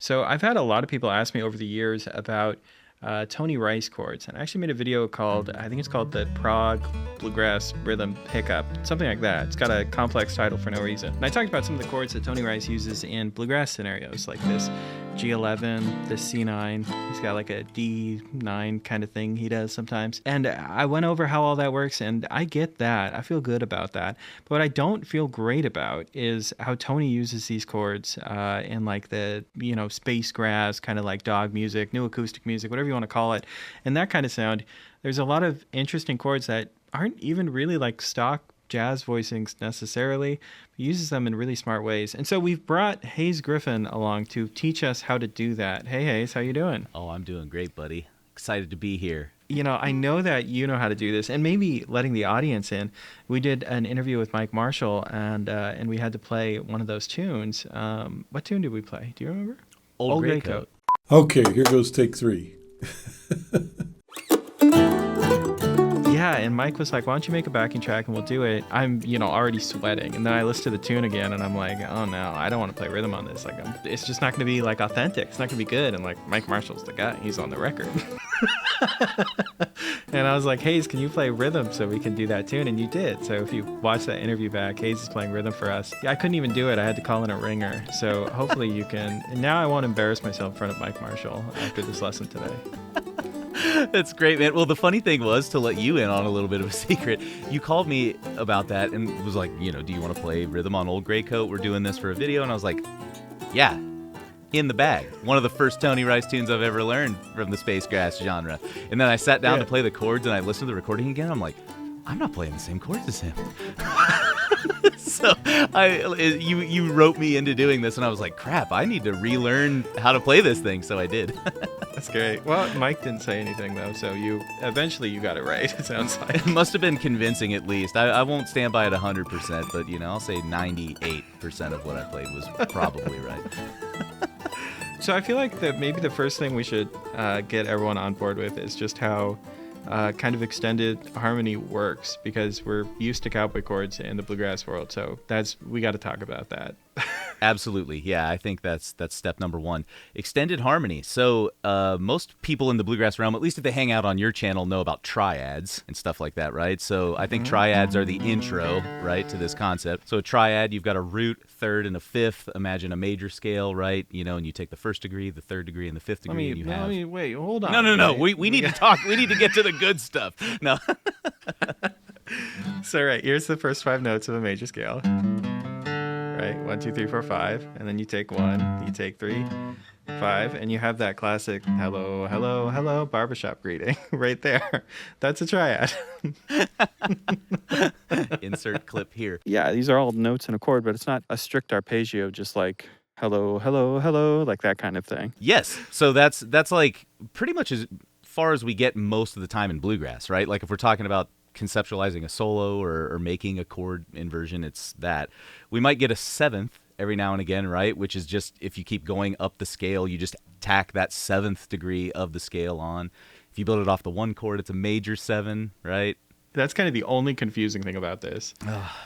So I've had a lot of people ask me over the years about Tony Rice chords, and I actually made a video called, I think it's called the Prog Bluegrass Rhythm Pickup, something like that. It's got a complex title for no reason. And I talked about some of the chords that Tony Rice uses in bluegrass scenarios, like this G11, this C9. He's got like a D9 kind of thing he does sometimes. And I went over how all that works, and I get that. I feel good about that. But what I don't feel great about is how Tony uses these chords in like the, space grass, kind of like dog music, new acoustic music, whatever you want to call it, and that kind of sound. There's a lot of interesting chords that aren't even really like stock jazz voicings necessarily. He uses them in really smart ways. And so we've brought Hayes Griffin along to teach us how to do that. Hey, Hayes, how you doing? Oh, I'm doing great, buddy. Excited to be here. I know that you know how to do this, and maybe letting the audience in. We did an interview with Mike Marshall, and we had to play one of those tunes. What tune did we play? Do you remember? Old Gray Coat. Okay, here goes take 3. Yeah, and Mike was like, why don't you make a backing track and we'll do it. I'm, already sweating. And then I listened to the tune again and I'm like, oh no, I don't want to play rhythm on this. Like, it's just not going to be like authentic. It's not going to be good. And like, Mike Marshall's the guy. He's on the record. And I was like, Hayes, can you play rhythm so we can do that tune? And you did. So if you watch that interview back, Hayes is playing rhythm for us. I couldn't even do it. I had to call in a ringer. So hopefully you can. And now I won't embarrass myself in front of Mike Marshall after this lesson today. That's great, man. Well, the funny thing was, to let you in on a little bit of a secret, you called me about that and was like, do you want to play rhythm on Old Gray Coat? We're doing this for a video. And I was like, yeah, in the bag. One of the first Tony Rice tunes I've ever learned from the space grass genre. And then I sat down to play the chords and I listened to the recording again. I'm like, I'm not playing the same chords as him. So you wrote me into doing this, and I was like, crap, I need to relearn how to play this thing. So I did. That's great. Well, Mike didn't say anything, though, so eventually you got it right, it sounds like. It must have been convincing, at least. I won't stand by it 100%, but, I'll say 98% of what I played was probably right. So I feel like that maybe the first thing we should get everyone on board with is just how kind of extended harmony works, because we're used to cowboy chords in the bluegrass world. So we got to talk about that. Absolutely. Yeah, I think that's step number one. Extended harmony. So most people in the bluegrass realm, at least if they hang out on your channel, know about triads and stuff like that, right? So I think triads are the intro, right, to this concept. So a triad, you've got a root, third, and a fifth. Imagine a major scale, right? And you take the first degree, the third degree, and the fifth degree. Wait, hold on. No. We need to talk. We need to get to the good stuff. No. So, right, here's the first 5 notes of a major scale. Right, 1, 2, 3, 4, 5, and then you take 1, you take 3, 5, and you have that classic hello, hello, hello barbershop greeting right there. That's a triad. Insert clip here. Yeah, these are all notes in a chord, but it's not a strict arpeggio, just like hello, hello, hello, like that kind of thing. Yes, so that's like pretty much as far as we get most of the time in bluegrass, right? Like if we're talking about conceptualizing a solo or making a chord inversion, it's that. We might get a seventh every now and again, right? Which is just, if you keep going up the scale, you just tack that 7th degree of the scale on. If you build it off the 1 chord, it's a major 7, right? That's kind of the only confusing thing about this,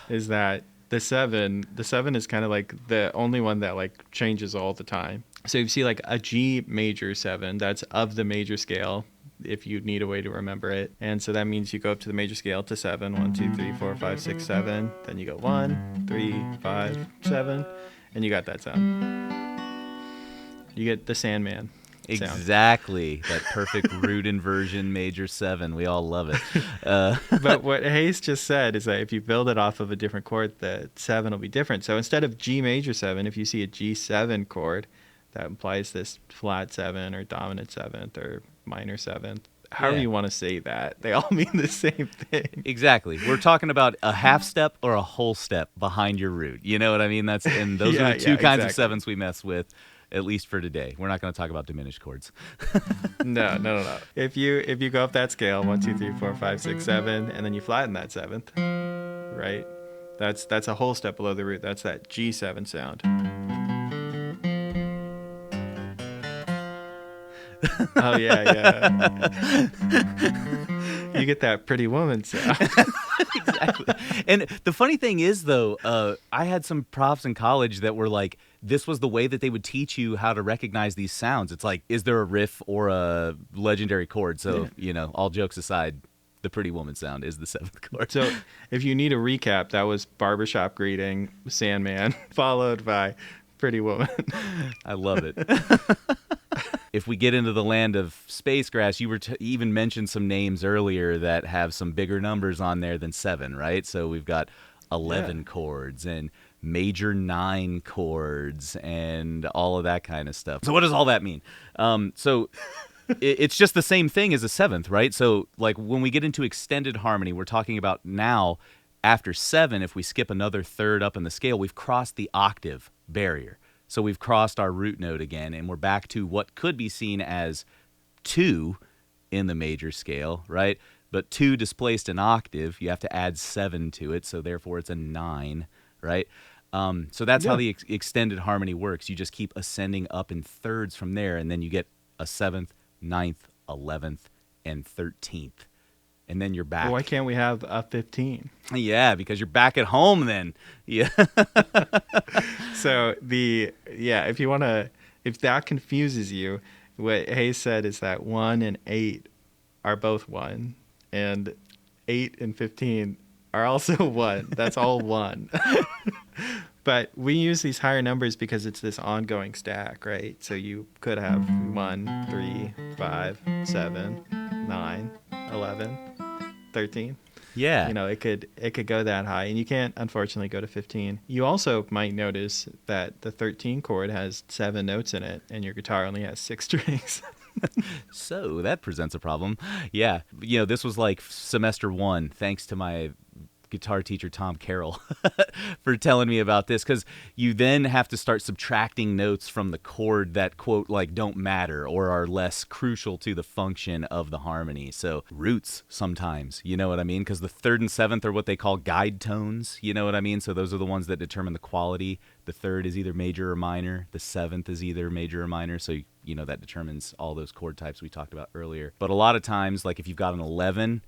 is that the 7 is kind of like the only one that like changes all the time. So you see like a G major 7, that's of the major scale, if you need a way to remember it. And so that means you go up to the major scale to 7, 1, 2, 3, 4, 5, 6, 7. Then you go 1, 3, 5, 7, and you got that sound. You get the Sandman sound. Exactly. That perfect root inversion major 7. We all love it. But what Hayes just said is that if you build it off of a different chord, the 7 will be different. So instead of G major 7, if you see a G7 chord, that implies this flat 7 or dominant 7th or minor 7th. However you want to say that. They all mean the same thing. Exactly. We're talking about a half step or a whole step behind your root. You know what I mean? Those are the two kinds of 7ths we mess with, at least for today. We're not going to talk about diminished chords. No. If you go up that scale, 1, 2, 3, 4, 5, 6, 7, and then you flatten that 7th, right? That's a whole step below the root. That's that G7 sound. Oh, yeah. You get that pretty woman sound. Exactly. And the funny thing is, though, I had some profs in college that were like, this was the way that they would teach you how to recognize these sounds. It's like, is there a riff or a legendary chord? So, all jokes aside, the Pretty Woman sound is the 7th chord. So if you need a recap, that was Barbershop Greeting, Sandman, followed by Pretty Woman. I love it. If we get into the land of Space Grass, you were even mentioned some names earlier that have some bigger numbers on there than 7, right? So we've got 11 chords and major 9 chords and all of that kind of stuff. So what does all that mean? It's just the same thing as a 7th, right? So like when we get into extended harmony, we're talking about now after 7, if we skip another third up in the scale, we've crossed the octave barrier. So we've crossed our root note again, and we're back to what could be seen as 2 in the major scale, right? But 2 displaced an octave, you have to add 7 to it, so therefore it's a 9, right? So that's how the extended harmony works. You just keep ascending up in thirds from there, and then you get a 7th, 9th, 11th, and 13th. And then you're back. Why can't we have a 15? Yeah, because you're back at home then. Yeah. So if that confuses you, what Hayes said is that 1 and 8 are both 1, and 8 and 15 are also 1. That's all 1. But we use these higher numbers because it's this ongoing stack, right? So you could have 1, 3, 5, 7, 9, 11, 13. Yeah. It could go that high, and you can't unfortunately go to 15. You also might notice that the 13 chord has 7 notes in it, and your guitar only has 6 strings. So that presents a problem. Yeah. This was like semester 1, thanks to my guitar teacher Tom Carroll for telling me about this, because you then have to start subtracting notes from the chord that, quote, like don't matter or are less crucial to the function of the harmony. So roots sometimes, you know what I mean? Because the 3rd and 7th are what they call guide tones, you know what I mean? So those are the ones that determine the quality. The 3rd is either major or minor. The 7th is either major or minor. So that determines all those chord types we talked about earlier. But a lot of times, like if you've got an 11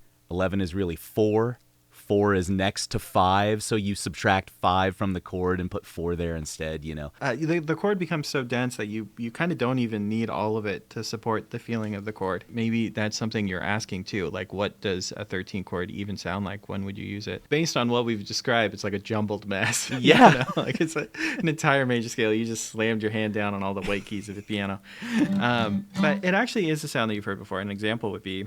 is really 4. 4 is next to 5, so you subtract 5 from the chord and put 4 there instead, The chord becomes so dense that you kind of don't even need all of it to support the feeling of the chord. Maybe that's something you're asking too, like what does a 13 chord even sound like? When would you use it? Based on what we've described, it's like a jumbled mess. Yeah. Like it's an entire major scale. You just slammed your hand down on all the white keys of the piano. But it actually is a sound that you've heard before. An example would be...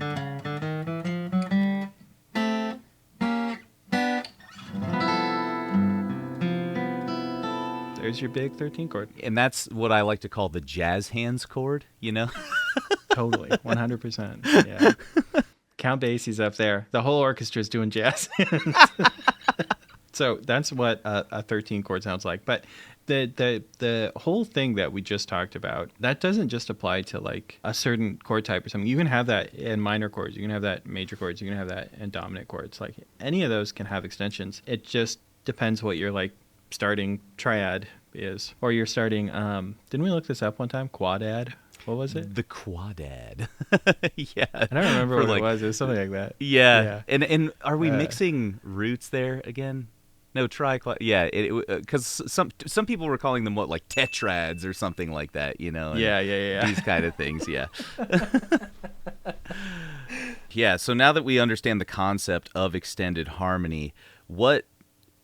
There's your big 13 chord. And that's what I like to call the jazz hands chord, Totally, 100%. Yeah. Count Basie's up there. The whole orchestra's doing jazz hands. So that's what a 13 chord sounds like. But the whole thing that we just talked about, that doesn't just apply to like a certain chord type or something. You can have that in minor chords. You can have that in major chords. You can have that in dominant chords. Like any of those can have extensions. It just depends what your like starting triad is, or you're starting didn't we look this up one time? Quadad? What was it? The quadad. Yeah. I don't remember what it was. It was something like that. Yeah. And are we mixing roots there again? No, yeah, because some people were calling them like tetrads or something like that, Yeah. These kind of things, yeah. Yeah, so now that we understand the concept of extended harmony, what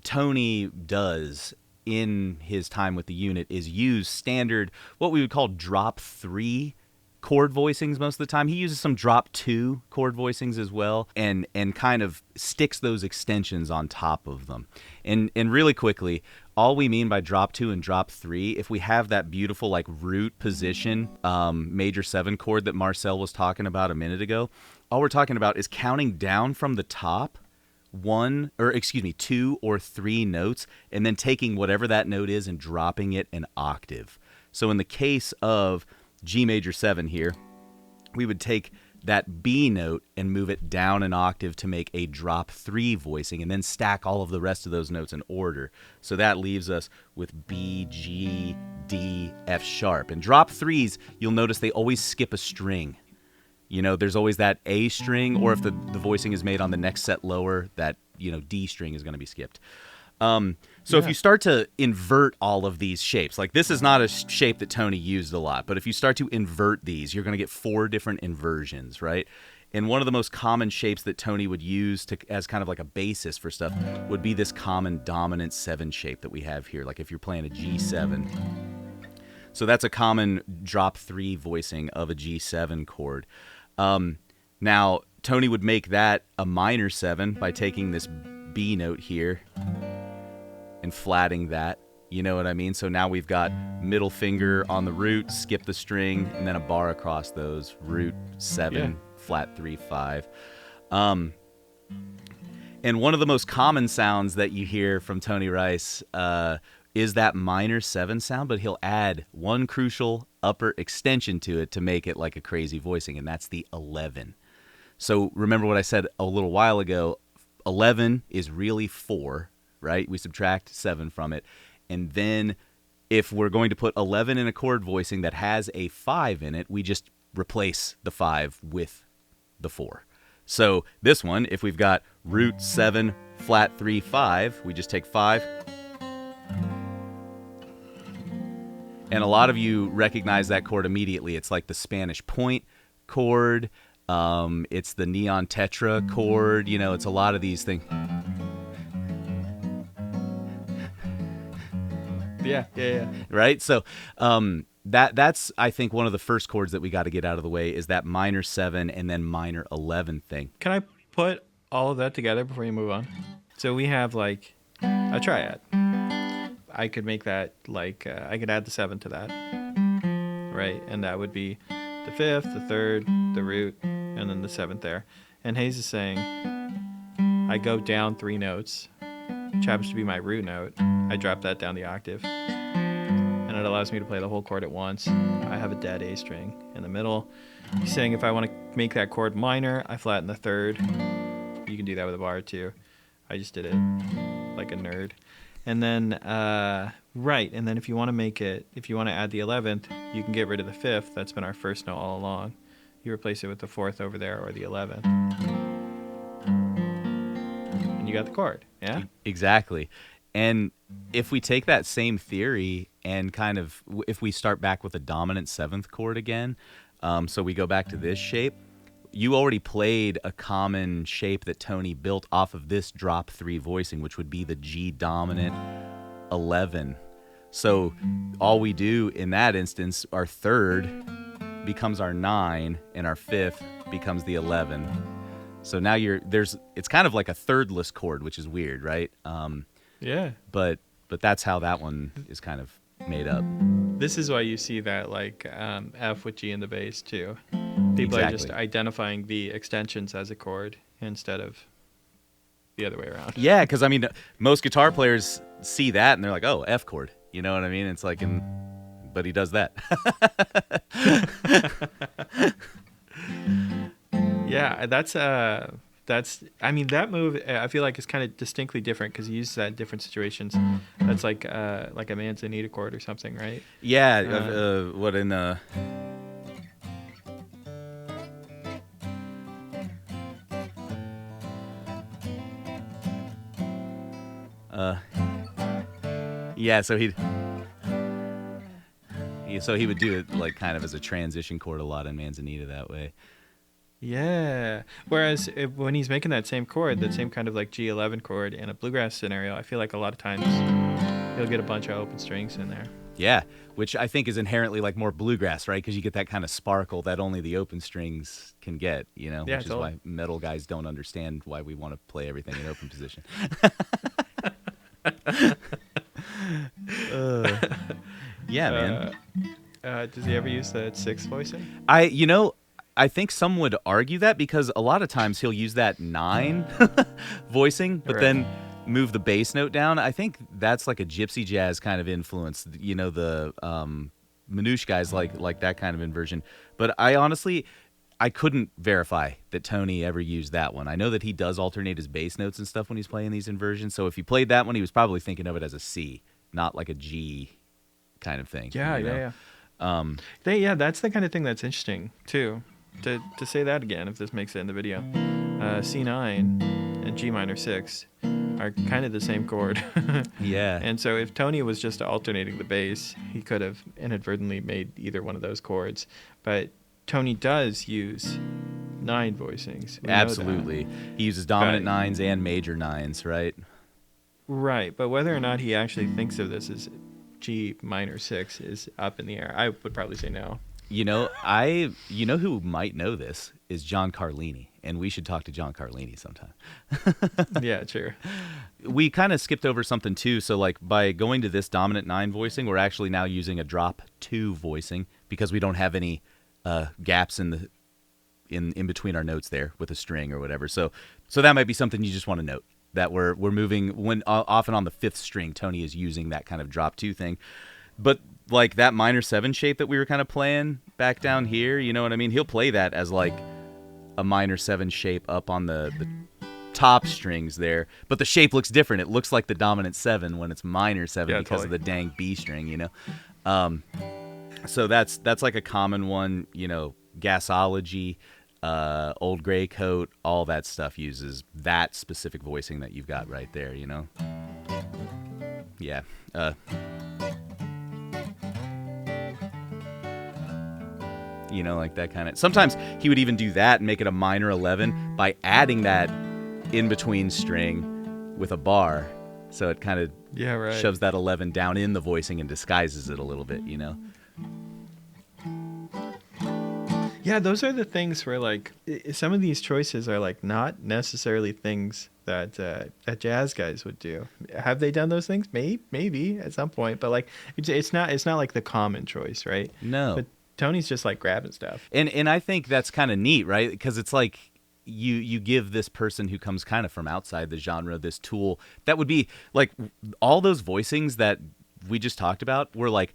Tony does in his time with the unit is use standard, what we would call drop 3 chord voicings most of the time. He uses some drop 2 chord voicings as well, and kind of sticks those extensions on top of them. And really quickly, all we mean by drop 2 and drop 3, if we have that beautiful like root position major 7 chord that Marcel was talking about a minute ago, all we're talking about is counting down from the top 2 or 3 notes, and then taking whatever that note is and dropping it an octave. So in the case of G major 7 here, we would take that B note and move it down an octave to make a drop 3 voicing, and then stack all of the rest of those notes in order. So that leaves us with B, G, D, F sharp. And drop 3s, you'll notice they always skip a string. There's always that A string, or if the voicing is made on the next set lower, that, D string is going to be skipped. If you start to invert all of these shapes, like this is not a shape that Tony used a lot, but if you start to invert these, you're going to get 4 different inversions, right? And one of the most common shapes that Tony would use as kind of like a basis for stuff would be this common dominant 7 shape that we have here. Like if you're playing a G7. So that's a common drop 3 voicing of a G7 chord. Now, Tony would make that a minor 7 by taking this B note here and flatting that. You know what I mean? So now we've got middle finger on the root, skip the string, and then a bar across those. Root 7, flat 3, 5. And one of the most common sounds that you hear from Tony Rice is that minor 7 sound, but he'll add one crucial upper extension to it to make it like a crazy voicing, and that's the 11. So remember what I said a little while ago, 11 is really 4, right? We subtract 7 from it. And then if we're going to put 11 in a chord voicing that has a 5 in it, we just replace the 5 with the 4. So this one, if we've got root 7, flat 3, 5, we just take 5. And a lot of you recognize that chord immediately. It's like the Spanish point chord. It's the neon tetra chord. It's a lot of these things. Yeah. Right? So that's, I think, one of the first chords that we got to get out of the way is that minor 7 and then minor 11 thing. Can I put all of that together before you move on? So we have like a triad. I could make that like, I could add the 7 to that, right? And that would be the 5th, the 3rd, the root, and then the 7th there. And Hayes is saying, I go down 3 notes, which happens to be my root note. I drop that down the octave, and it allows me to play the whole chord at once. I have a dead A string in the middle. He's saying if I want to make that chord minor, I flatten the 3rd. You can do that with a bar too. I just did it like a nerd. And then, and then if you want to add the 11th, you can get rid of the 5th. That's been our first note all along. You replace it with the 4th over there or the 11th. And you got the chord, yeah? Exactly. And if we take that same theory and kind of, if we start back with a dominant 7th chord again, so we go back to this shape, you already played a common shape that Tony built off of this drop 3 voicing, which would be the G dominant 11. So all we do in that instance, our 3rd becomes our 9 and our 5th becomes the 11. So now it's kind of like a 3rdless chord, which is weird, right? Yeah. But that's how that one is kind of made up. This is why you see that like F with G in the bass too. People are just identifying the extensions as a chord instead of the other way around. Yeah, because I mean, most guitar players see that and they're like, "Oh, F chord." You know what I mean? It's like, but he does that. Yeah, that's. I mean, that move I feel like is kind of distinctly different because he uses that in different situations. That's like a manzanita chord or something, right? Yeah. What in the. Yeah, so he would do it like kind of as a transition chord a lot in Manzanita that way. Yeah. Whereas when he's making that same chord, that same kind of like G11 chord in a bluegrass scenario, I feel like a lot of times he'll get a bunch of open strings in there. Yeah, which I think is inherently like more bluegrass, right? Because you get that kind of sparkle that only the open strings can get, Yeah, which is why metal guys don't understand why we want to play everything in open position. Yeah, man. Does he ever use the 6 voicing? I think some would argue that because a lot of times he'll use that 9 voicing, but then move the bass note down. I think that's like a gypsy jazz kind of influence. The Manouche guys like that kind of inversion. But I couldn't verify that Tony ever used that one. I know that he does alternate his bass notes and stuff when he's playing these inversions. So if he played that one, he was probably thinking of it as a C, not like a G kind of thing. Yeah. That's the kind of thing that's interesting too. to say that again, if this makes it in the video, C9 and G minor 6 are kind of the same chord. Yeah. And so if Tony was just alternating the bass, he could have inadvertently made either one of those chords. But Tony does use 9 voicings. We know that. Absolutely. He uses dominant nines and major nines, right? Right, but whether or not he actually thinks of this as G minor 6 is up in the air. I would probably say no. You know who might know this is John Carlini, and we should talk to John Carlini sometime. Yeah, sure. We kind of skipped over something too. So like by going to this dominant 9 voicing, we're actually now using a drop 2 voicing because we don't have any gaps in between our notes there with a string or whatever. So that might be something you just want to note, that we're moving when often on the 5th string. Tony is using that kind of drop 2 thing, but like that minor 7 shape that we were kind of playing back down here, you know what I mean? He'll play that as like a minor 7 shape up on the top strings there, but the shape looks different. It looks like the dominant 7 when it's minor 7 because of the dang B string, you know. So that's like a common one, you know. Gasology, Old Gray Coat, all that stuff uses that specific voicing that you've got right there, you know. Yeah. You know, like that kind of. Sometimes he would even do that and make it a minor 11 by adding that in between string with a bar, so it kind of shoves that 11 down in the voicing and disguises it a little bit, you know. Yeah, those are the things where like some of these choices are like not necessarily things that that jazz guys would do. Have they done those things? Maybe at some point, but like it's not like the common choice, right? No. But Tony's just like grabbing stuff. And I think that's kind of neat, right? Because it's like you give this person who comes kind of from outside the genre this tool that would be like all those voicings that we just talked about were like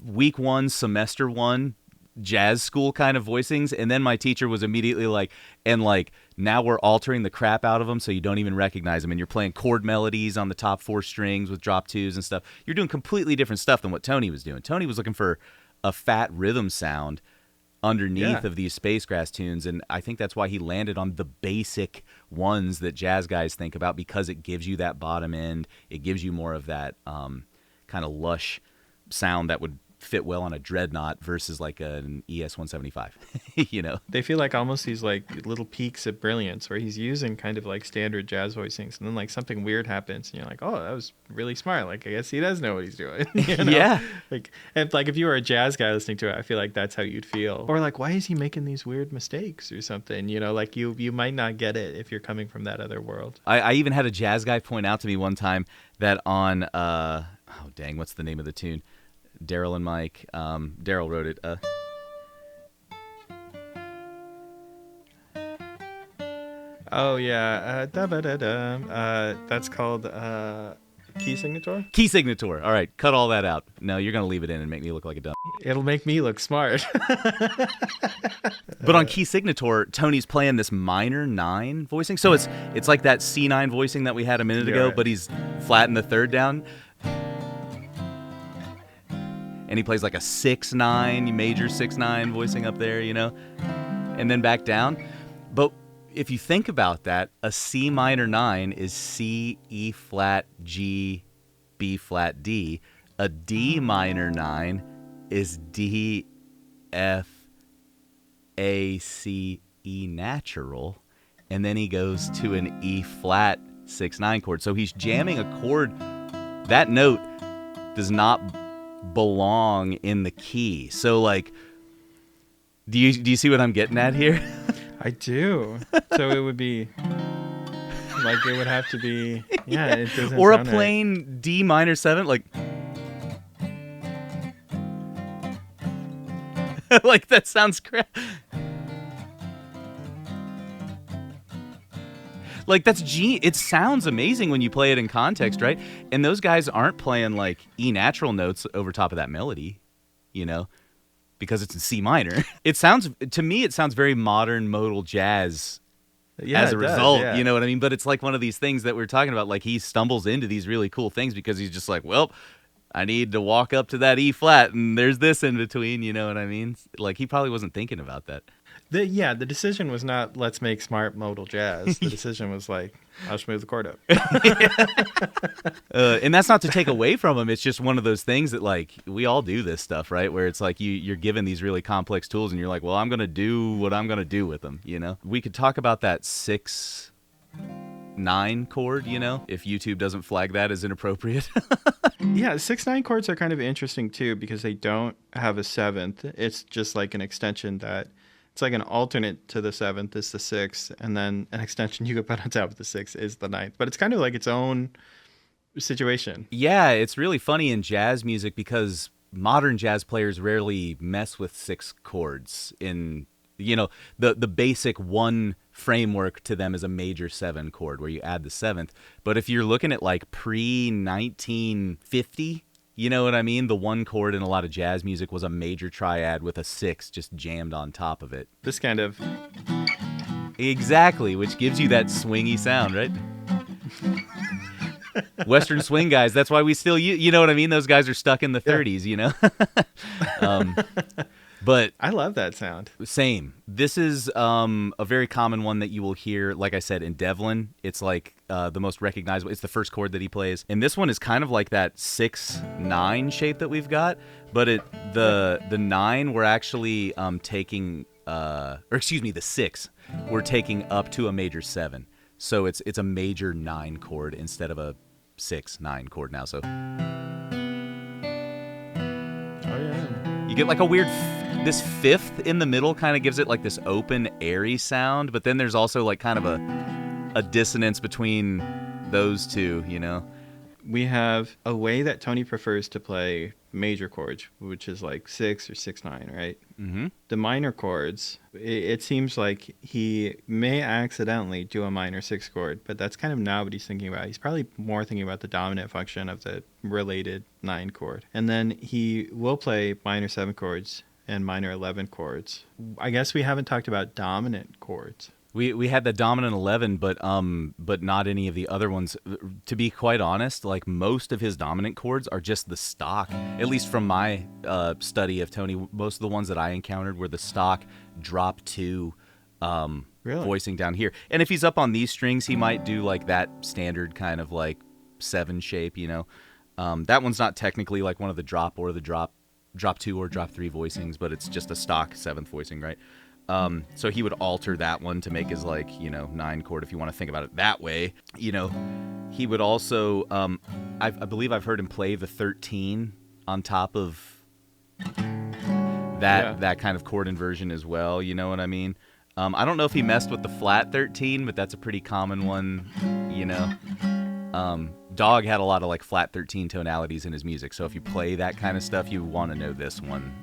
week 1, semester 1 jazz school kind of voicings, and then my teacher was immediately like, and like now we're altering the crap out of them so you don't even recognize them, and you're playing chord melodies on the top 4 strings with drop 2s and stuff. You're doing completely different stuff than what Tony was doing. Tony was looking for a fat rhythm sound underneath of these space grass tunes, and I think that's why he landed on the basic ones that jazz guys think about, because it gives you that bottom end. It gives you more of that kind of lush sound that would fit well on a dreadnought versus like an ES-175. You know, they feel like almost these like little peaks of brilliance where he's using kind of like standard jazz voicings, and then like something weird happens and you're like, oh, that was really smart. Like I guess he does know what he's doing. You know? Yeah, like if you were a jazz guy listening to it, I feel like that's how you'd feel. Or like, why is he making these weird mistakes or something? You know, like you might not get it if you're coming from that other world. I even had a jazz guy point out to me one time that on what's the name of the tune? Daryl and Mike. Daryl wrote it. Oh yeah, that's called key signature. Key signature. All right, cut all that out. No, you're gonna leave it in and make me look like a dumb. It'll make me look smart. But on key signature, Tony's playing this minor 9 voicing, so it's like that C9 voicing that we had a minute ago, but he's flattened the 3rd down. And he plays like a 6/9, major 6/9 voicing up there, you know, and then back down. But if you think about that, a C minor 9 is C, E flat, G, B flat, D. A D minor 9 is D, F, A, C, E natural. And then he goes to an E flat 6/9 chord. So he's jamming a chord. That note does not belong in the key. So like, do you see what I'm getting at here? I do. So it would be like, it would have to be, yeah, it doesn't or a sound plain right. D minor 7, like like that sounds crap. Like that's it sounds amazing when you play it in context, right? And those guys aren't playing like E natural notes over top of that melody, you know, because it's in C minor. To me it sounds very modern modal jazz as a result, you know what I mean? But it's like one of these things that we're talking about, like he stumbles into these really cool things because he's just like, well, I need to walk up to that E flat, and there's this in between. You know what I mean? Like, he probably wasn't thinking about that. The decision was not let's make smart modal jazz. The decision was like, I'll just move the chord up. And that's not to take away from him. It's just one of those things that, like, we all do this stuff, right? Where it's like you're given these really complex tools, and you're like, well, I'm going to do what I'm going to do with them, you know? We could talk about that 6-9 chord, you know, if YouTube doesn't flag that as inappropriate. Yeah, 6-9 chords are kind of interesting, too, because they don't have a seventh. It's just like an extension that... It's like an alternate to the seventh is the sixth, and then an extension you could put on top of the sixth is the ninth. But it's kind of like its own situation. Yeah, it's really funny in jazz music because modern jazz players rarely mess with 6 chords. In, you know, the basic one framework to them is a major 7 chord where you add the seventh. But if you're looking at like pre-1950, you know what I mean? The one chord in a lot of jazz music was a major triad with a 6 just jammed on top of it. This kind of... Exactly, which gives you that swingy sound, right? Western swing guys, that's why we still, you know what I mean? Those guys are stuck in the 30s, you know? But I love that sound. Same. This is a very common one that you will hear, like I said, in Devlin. It's like the most recognizable. It's the first chord that he plays. And this one is kind of like that 6-9 shape that we've got. But the 9, we're actually taking, the 6, we're taking up to a major 7. So it's a major 9 chord instead of a 6-9 chord now. So Oh, yeah. you get like a weird... This 5th in the middle kind of gives it like this open, airy sound, but then there's also like kind of a dissonance between those two, you know? We have a way that Tony prefers to play major chords, which is like 6 or 6-9, right? Mm-hmm. The minor chords, it seems like he may accidentally do a minor 6 chord, but that's kind of not what he's thinking about. He's probably more thinking about the dominant function of the related 9 chord. And then he will play minor 7 chords and minor 11 chords. I guess we haven't talked about dominant chords. We had the dominant 11, but not any of the other ones. To be quite honest, like most of his dominant chords are just the stock. At least from my study of Tony, most of the ones that I encountered were the stock drop 2 Really? voicing down here. And if he's up on these strings, he might do like that standard kind of like 7 shape, you know. That one's not technically like one of the drop or the drop 2 or drop 3 voicings, but it's just a stock 7th voicing, right? So he would alter that one to make his, like, you know, 9 chord, if you want to think about it that way. You know, he would also, I believe I've heard him play the 13 on top of that kind of chord inversion as well. You know what I mean? I don't know if he messed with the flat 13, but that's a pretty common one, you know. Dog had a lot of like flat 13 tonalities in his music, so if you play that kind of stuff, you want to know this one.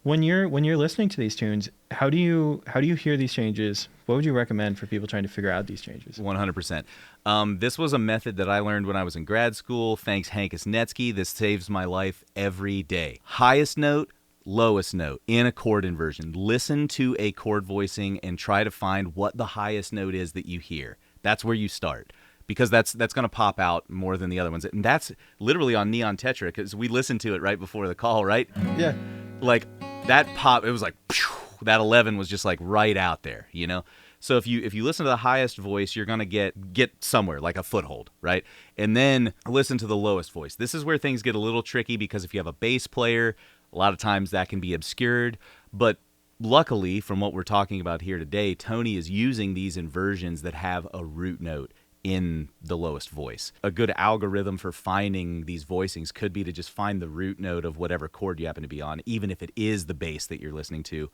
When you're listening to these tunes, how do you hear these changes? What would you recommend for people trying to figure out these changes? 100%. This was a method that I learned when I was in grad school. Thanks, Hankus Netsky. This saves my life every day. Highest note, lowest note in a chord inversion. Listen to a chord voicing and try to find what the highest note is that you hear. That's where you start, because that's going to pop out more than the other ones. And that's literally on Neon Tetra, because we listened to it right before the call, right? Yeah. Like that pop, it was like, phew, that 11 was just like right out there, you know? So if you listen to the highest voice, you're going to get somewhere, like a foothold, right? And then listen to the lowest voice. This is where things get a little tricky, because if you have a bass player, a lot of times that can be obscured. But luckily, from what we're talking about here today, Tony is using these inversions that have a root note in the lowest voice. A good algorithm for finding these voicings could be to just find the root note of whatever chord you happen to be on, even if it is the bass that you're listening to.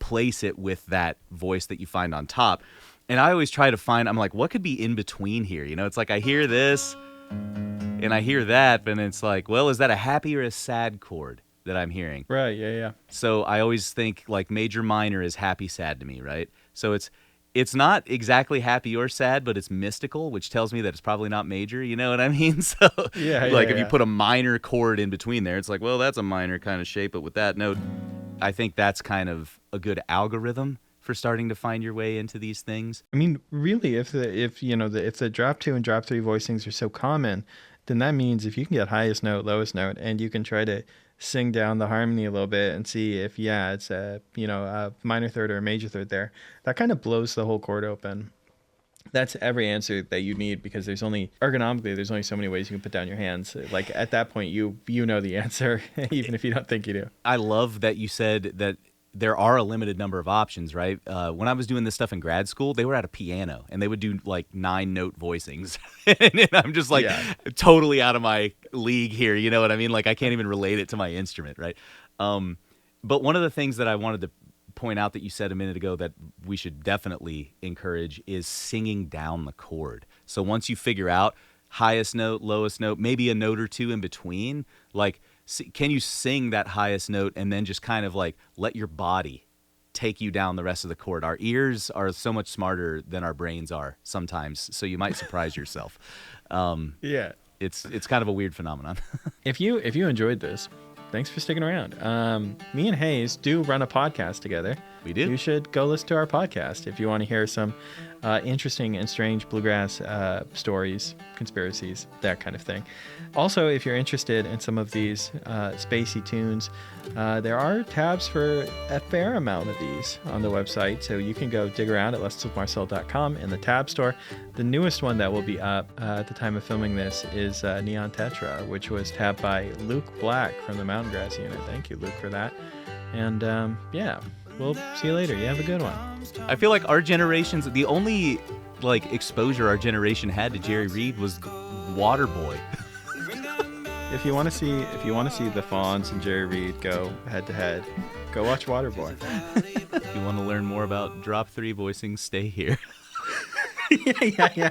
Place it with that voice that you find on top. And I always try to find, I'm like, what could be in between here? You know, it's like I hear this and I hear that, and it's like, well, is that a happy or a sad chord that I'm hearing? Right, yeah. So I always think like major minor is happy sad to me, right? So it's not exactly happy or sad, but it's mystical, which tells me that it's probably not major, you know what I mean? So if you put a minor chord in between there, it's like, well, that's a minor kind of shape, but with that note, I think that's kind of a good algorithm for starting to find your way into these things. I mean, really, if the drop 2 and drop 3 voicings are so common, then that means if you can get highest note, lowest note, and you can try to sing down the harmony a little bit and see if, it's a minor third or a major third there, that kind of blows the whole chord open. That's every answer that you need, because there's only so many ways you can put down your hands. Like at that point, you know the answer, even if you don't think you do. I love that you said that there are a limited number of options, right? When I was doing this stuff in grad school, they were at a piano and they would do like 9-note voicings. And I'm just like totally out of my league here. You know what I mean? Like I can't even relate it to my instrument, right? But one of the things that I wanted to point out that you said a minute ago that we should definitely encourage is singing down the chord. So once you figure out highest note, lowest note, maybe a note or two in between, like, can you sing that highest note and then just kind of like let your body take you down the rest of the chord? Our ears are so much smarter than our brains are sometimes, so you might surprise yourself. It's kind of a weird phenomenon. If you enjoyed this, thanks for sticking around. Me and Hayes do run a podcast together. We do. You should go listen to our podcast if you want to hear some interesting and strange bluegrass stories, conspiracies, that kind of thing. Also, if you're interested in some of these spacey tunes, there are tabs for a fair amount of these on the website, so you can go dig around at lessonswithmarcel.com in the tab store. The newest one that will be up at the time of filming this is Neon Tetra, which was tabbed by Luke Black from the Mountain Grass Unit. Thank you, Luke, for that. And we'll see you later. You have a good one. I feel like our generation's the only like exposure our generation had to Jerry Reed was Waterboy. If you want to see the Fonz and Jerry Reed go head to head, go watch Waterboy. If you want to learn more about drop 3 voicing, stay here. yeah.